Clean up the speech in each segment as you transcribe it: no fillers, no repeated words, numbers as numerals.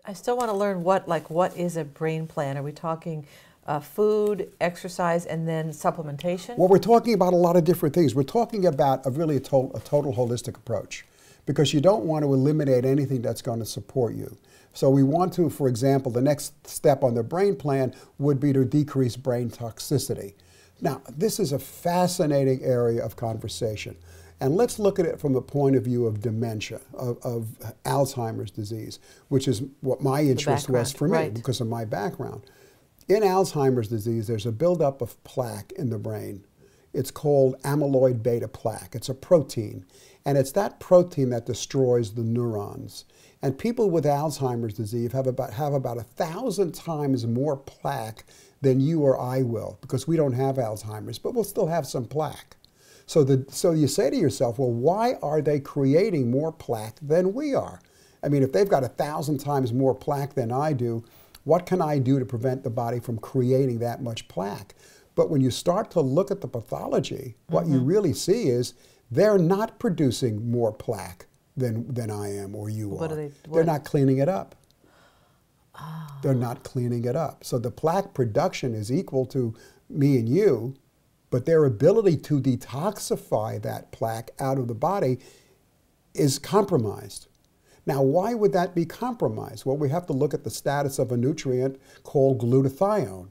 I still want to learn what is a brain plan? Are we talking food, exercise, and then supplementation? Well, we're talking about a lot of different things. We're talking about a total holistic approach, because you don't want to eliminate anything that's going to support you. So we want to, for example, the next step on the brain plan would be to decrease brain toxicity. Now, this is a fascinating area of conversation. And let's look at it from the point of view of dementia, of Alzheimer's disease, which is what my interest was for me, right, because of my background. In Alzheimer's disease, there's a buildup of plaque in the brain. It's called amyloid beta plaque. It's a protein. And it's that protein that destroys the neurons. And people with Alzheimer's disease have about 1,000 times more plaque than you or I will, because we don't have Alzheimer's, but we'll still have some plaque. So you say to yourself, well, why are they creating more plaque than we are? I mean, if they've got 1,000 times more plaque than I do, what can I do to prevent the body from creating that much plaque? But when you start to look at the pathology, what you really see is they're not producing more plaque than I am or you are. They're not cleaning it up. Oh. They're not cleaning it up. So the plaque production is equal to me and you, but their ability to detoxify that plaque out of the body is compromised. Now, why would that be compromised? Well, we have to look at the status of a nutrient called glutathione.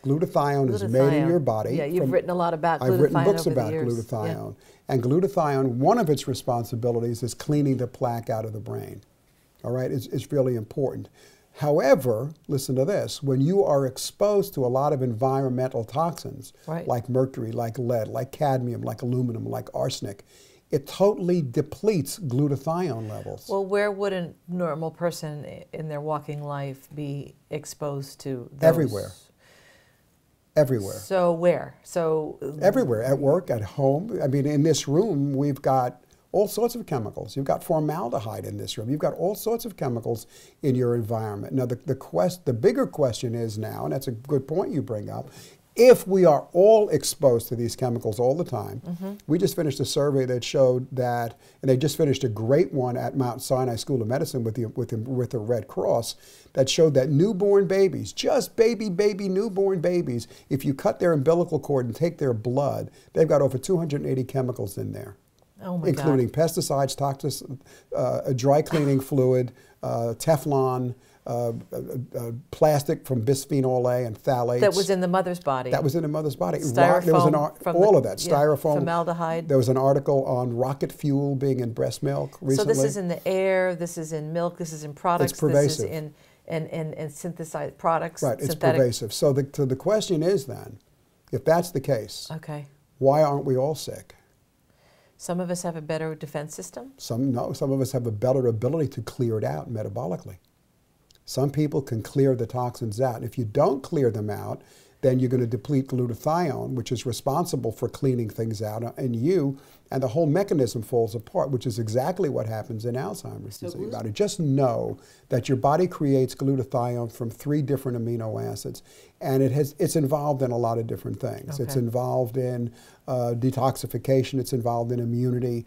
Glutathione is made in your body. Yeah, you've written a lot about glutathione. I've written books about over the years. glutathione. Yeah. And glutathione, one of its responsibilities is cleaning the plaque out of the brain. All right, it's really important. However, listen to this, when you are exposed to a lot of environmental toxins, like mercury, like lead, like cadmium, like aluminum, like arsenic, it totally depletes glutathione levels. Well, where would a normal person in their walking life be exposed to those? Everywhere. Everywhere. So where? So everywhere, at work, at home. I mean, in this room, we've got all sorts of chemicals. You've got formaldehyde in this room. You've got all sorts of chemicals in your environment. Now, the bigger question is now, and that's a good point you bring up, if we are all exposed to these chemicals all the time, we just finished a survey that showed that, and they just finished a great one at Mount Sinai School of Medicine with the Red Cross, that showed that newborn babies, just baby newborn babies, if you cut their umbilical cord and take their blood, they've got over 280 chemicals in there. Oh my including God. Pesticides, dry cleaning fluid, Teflon, plastic from bisphenol A and phthalates. That was in the mother's body. That was in the mother's body. Styrofoam. There was all of that. Styrofoam. Formaldehyde. There was an article on rocket fuel being in breast milk recently. So this is in the air, this is in milk, this is in products. It's pervasive. This is in synthesized products. Right, it's pervasive. So the question is then, if that's the case, why aren't we all sick? Some of us have a better defense system? Some of us have a better ability to clear it out metabolically. Some people can clear the toxins out. If you don't clear them out, then you're going to deplete glutathione, which is responsible for cleaning things out in you, and the whole mechanism falls apart, which is exactly what happens in Alzheimer's disease. Just know that your body creates glutathione from 3 different amino acids, and it's involved in a lot of different things. It's involved in detoxification, it's involved in immunity,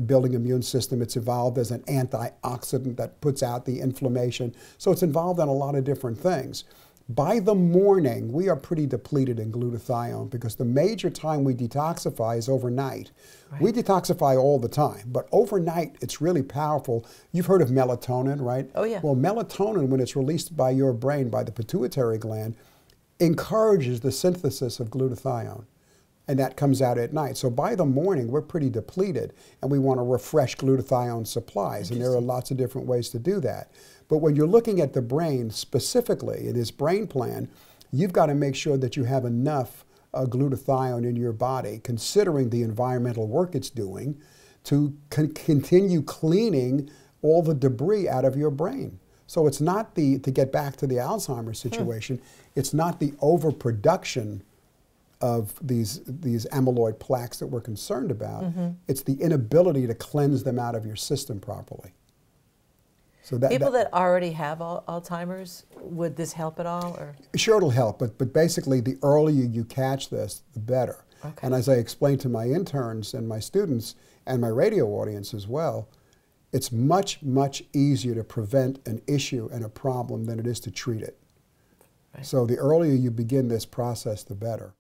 building immune system, it's involved as an antioxidant that puts out the inflammation. So it's involved in a lot of different things. By the morning, we are pretty depleted in glutathione because the major time we detoxify is overnight. Right. We detoxify all the time, but overnight it's really powerful. You've heard of melatonin, right? Oh yeah. Well, melatonin, when it's released by your brain, by the pituitary gland, encourages the synthesis of glutathione. And that comes out at night. So by the morning, we're pretty depleted, and we want to refresh glutathione supplies, and there are lots of different ways to do that. But when you're looking at the brain specifically, in this brain plan, you've got to make sure that you have enough glutathione in your body, considering the environmental work it's doing, to continue cleaning all the debris out of your brain. So it's not to get back to the Alzheimer's situation, it's not the overproduction of these amyloid plaques that we're concerned about. It's the inability to cleanse them out of your system properly. So people that already have Alzheimer's, would this help at all? Or? Sure, it'll help, but basically the earlier you catch this, the better. And as I explained to my interns and my students and my radio audience as well, it's much, much easier to prevent an issue and a problem than it is to treat it. Right. So the earlier you begin this process, the better.